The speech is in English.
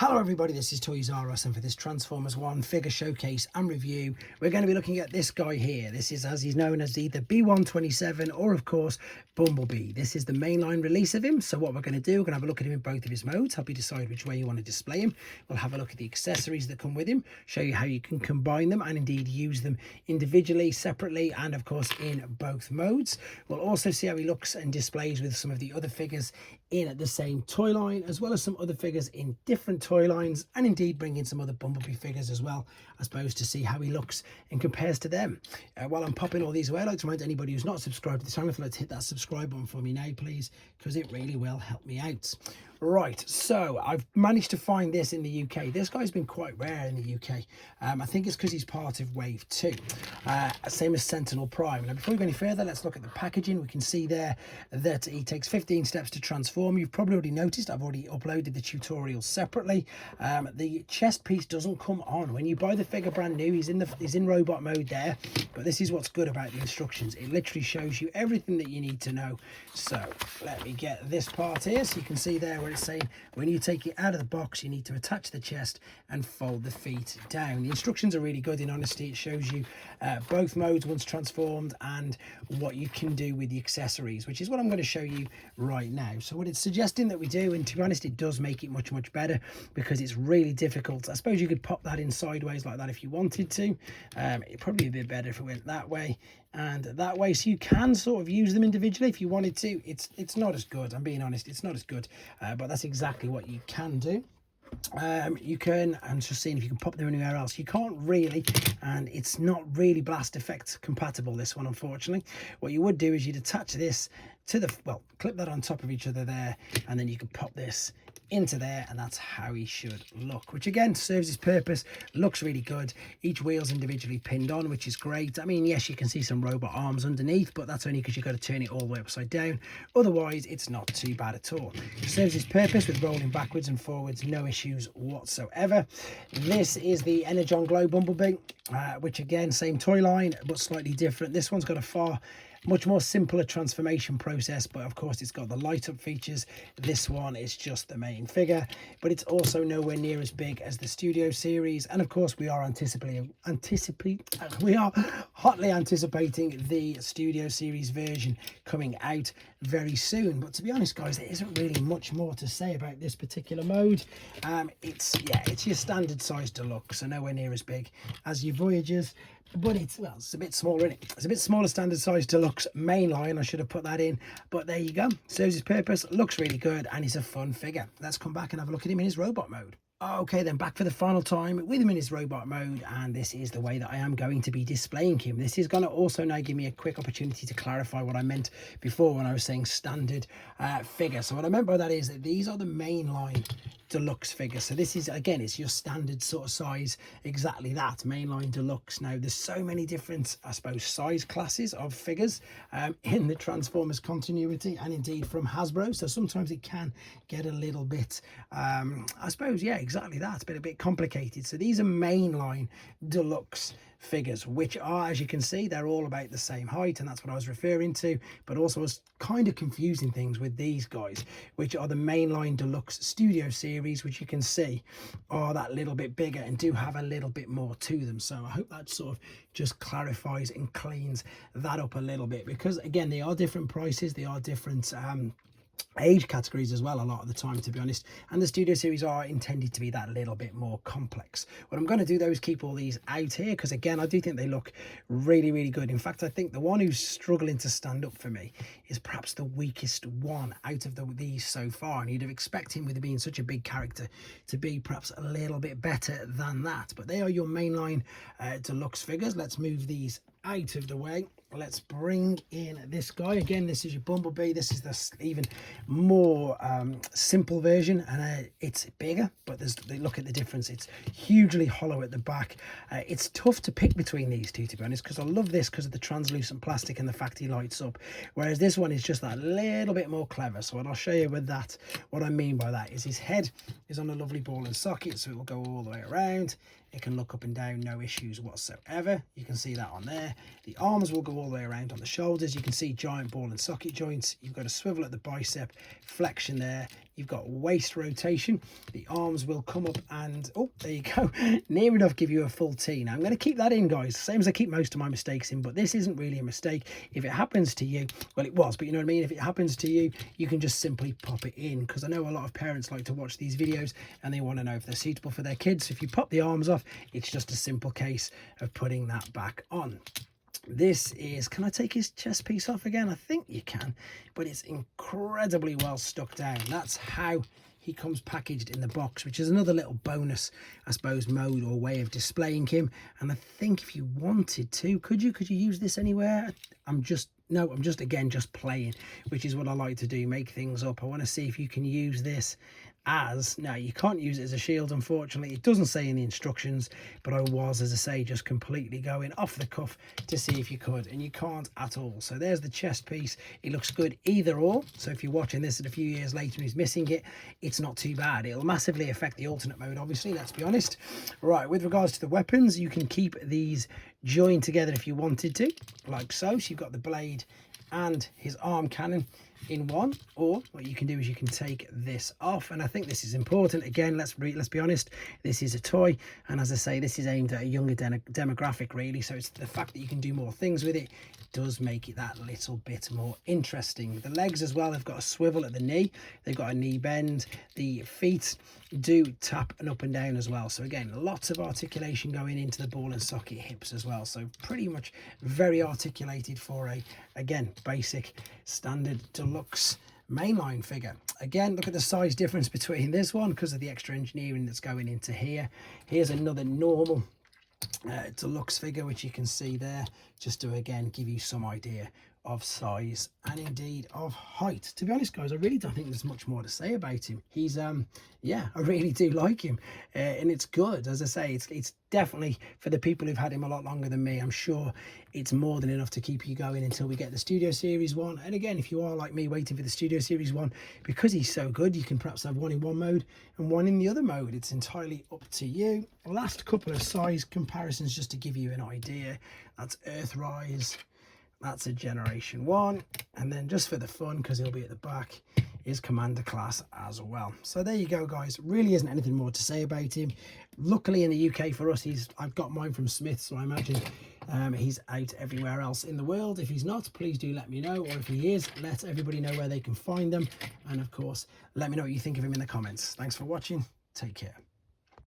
Hello everybody, this is Toys R Us, and for this Transformers 1 figure showcase and review, we're going to be looking at this guy here. This is, as he's known as, either B127 or, of course, Bumblebee. This is the mainline release of him, so what we're going to do, we're going to have a look at him in both of his modes, help you decide which way you want to display him. We'll have a look at the accessories that come with him, show you how you can combine them and indeed use them individually, separately, and, of course, in both modes. We'll also see how he looks and displays with some of the other figures in the same toy line, as well as some other figures in different toy lines, and indeed bring in some other Bumblebee figures as well, I suppose, to see how he looks and compares to them. While I'm popping all these away, I'd like to remind anybody who's not subscribed to the channel, if you'd like to hit that subscribe button for me now, please, because it really will help me out. Right, so I've managed to find this in the UK. This guy's been quite rare in the UK. I think it's because he's part of Wave 2, same as Sentinel Prime. Now, before we go any further, let's look at the packaging. We can see there that he takes 15 steps to transform. You've probably already noticed I've already uploaded the tutorial separately. The chest piece doesn't come on. When you buy the figure brand new, he's in robot mode there, but this is what's good about the instructions. It literally shows you everything that you need to know. So let me get this part here, so you can see there where it's saying when you take it out of the box, you need to attach the chest and fold the feet down. The instructions are really good. In honesty, it shows you both modes once transformed and what you can do with the accessories, which is what I'm going to show you right now. So what it's suggesting that we do, and to be honest, it does make it much better, because it's really difficult. I suppose you could pop that in sideways like that if you wanted to. It'd probably be a bit better if it went that way and that way, so you can sort of use them individually if you wanted to. It's not as good, I'm being honest, it's not as good, but that's exactly what you can do. You can, I'm just seeing if you can pop them anywhere else. You can't really, and it's not really blast effects compatible, this one, unfortunately. What you would do is you'd attach this to the, well, clip that on top of each other there, and then you can pop this into there, and that's how he should look, which again serves his purpose, looks really good. Each wheel's individually pinned on, which is great. I mean, yes, you can see some robot arms underneath, but that's only because you've got to turn it all the way upside down. Otherwise, it's not too bad at all. It serves his purpose with rolling backwards and forwards, no issues whatsoever. This is the Energon Glow Bumblebee, which again, same toy line, but slightly different. This one's got a much more simpler transformation process, but of course it's got the light up features. This one is just the main figure, but it's also nowhere near as big as the Studio series, and of course we are hotly anticipating the Studio series version coming out very soon. But to be honest, guys, there isn't really much more to say about this particular mode. It's your standard size deluxe, so nowhere near as big as your Voyagers, but it's a bit smaller, isn't it? It's a bit smaller standard size deluxe mainline. I should have put that in, but there you go. Serves his purpose, looks really good, and he's a fun figure. Let's come back and have a look at him in his robot mode. Okay, then back for the final time with him in his robot mode, and this is the way that I am going to be displaying him. This is going to also now give me a quick opportunity to clarify what I meant before when I was saying standard figure. So what I meant by that is that these are the mainline deluxe figure. So this is, again, it's your standard sort of size, exactly that, mainline deluxe. Now there's so many different, I suppose, size classes of figures in the Transformers continuity, and indeed from Hasbro, so sometimes it can get a little bit I suppose, yeah, exactly that, a bit complicated. So these are mainline deluxe figures, which are, as you can see, they're all about the same height, and that's what I was referring to. But also I was kind of confusing things with these guys, which are the mainline deluxe Studio series, which you can see are that little bit bigger and do have a little bit more to them. So I hope that sort of just clarifies and cleans that up a little bit, because again, they are different prices, they are different age categories as well a lot of the time, to be honest, and the Studio series are intended to be that little bit more complex. What I'm going to do though is keep all these out here, because again, I do think they look really good. In fact, I think the one who's struggling to stand up for me is perhaps the weakest one out of these so far, and you'd have expected him, with it being such a big character, to be perhaps a little bit better than that. But they are your mainline deluxe figures. Let's move these out of the way. Let's bring in this guy. Again, this is your Bumblebee. This is the even more simple version, and it's bigger, but look at the difference. It's hugely hollow at the back. It's tough to pick between these two, to be honest, because I love this because of the translucent plastic and the fact he lights up, whereas this one is just that little bit more clever. So what I'll show you with that, what I mean by that is his head is on a lovely ball and socket, so it will go all the way around. It can look up and down, no issues whatsoever. You can see that on there. The arms will go all the way around on the shoulders. You can see giant ball and socket joints. You've got a swivel at the bicep, flexion there. You've got waist rotation. The arms will come up and, oh, there you go, near enough give you a full T. Now I'm going to keep that in, guys, same as I keep most of my mistakes in, but this isn't really a mistake. If it happens to you, well, it was, but you know what I mean, if it happens to you, you can just simply pop it in, because I know a lot of parents like to watch these videos and they want to know if they're suitable for their kids. So if you pop the arms off, it's just a simple case of putting that back on. This is, can I take his chest piece off again? I think you can, but it's incredibly well stuck down. That's how he comes packaged in the box, which is another little bonus, I suppose, mode or way of displaying him. And I think if you wanted to, could you use this anywhere? I'm just again just playing, which is what I like to do, make things up. I want to see if you can use this as, no, you can't use it as a shield, unfortunately. It doesn't say in the instructions, but I was, as I say, just completely going off the cuff to see if you could, and you can't at all. So there's the chest piece. It looks good either or. So if you're watching this at a few years later and he's missing it, it's not too bad. It'll massively affect the alternate mode, obviously, let's be honest. Right, with regards to the weapons, you can keep these joined together if you wanted to, like so. So you've got the blade and his arm cannon in one, or what you can do is you can take this off. And I think this is important. Again, let's be honest, this is a toy, and as I say, this is aimed at a younger demographic, really. So it's the fact that you can do more things with it does make it that little bit more interesting. The legs as well have got a swivel at the knee, they've got a knee bend. The feet do tap and up and down as well. So again, lots of articulation going into the ball and socket hips as well. So pretty much very articulated for a, again, basic standard deluxe mainline figure. Again, look at the size difference between this one because of the extra engineering that's going into here. Here's another normal deluxe figure, which you can see there, just to again give you some idea of size and indeed of height. To be honest, guys, I really don't think there's much more to say about him. He's yeah, I really do like him, and it's good. As I say, it's definitely for the people who've had him a lot longer than me. I'm sure it's more than enough to keep you going until we get the Studioseries one. And again, if you are like me waiting for the Studioseries one, because he's so good, you can perhaps have one in one mode and one in the other mode. It's entirely up to you. Last couple of size comparisons just to give you an idea. That's Earthrise, that's a Generation 1, and then just for the fun, because he'll be at the back, is Commander Class as well. So there you go, guys. Really isn't anything more to say about him. Luckily in the UK for us, I've got mine from Smith, so I imagine he's out everywhere else in the world. If he's not, please do let me know, or if he is, let everybody know where they can find them. And of course, let me know what you think of him in the comments. Thanks for watching. Take care.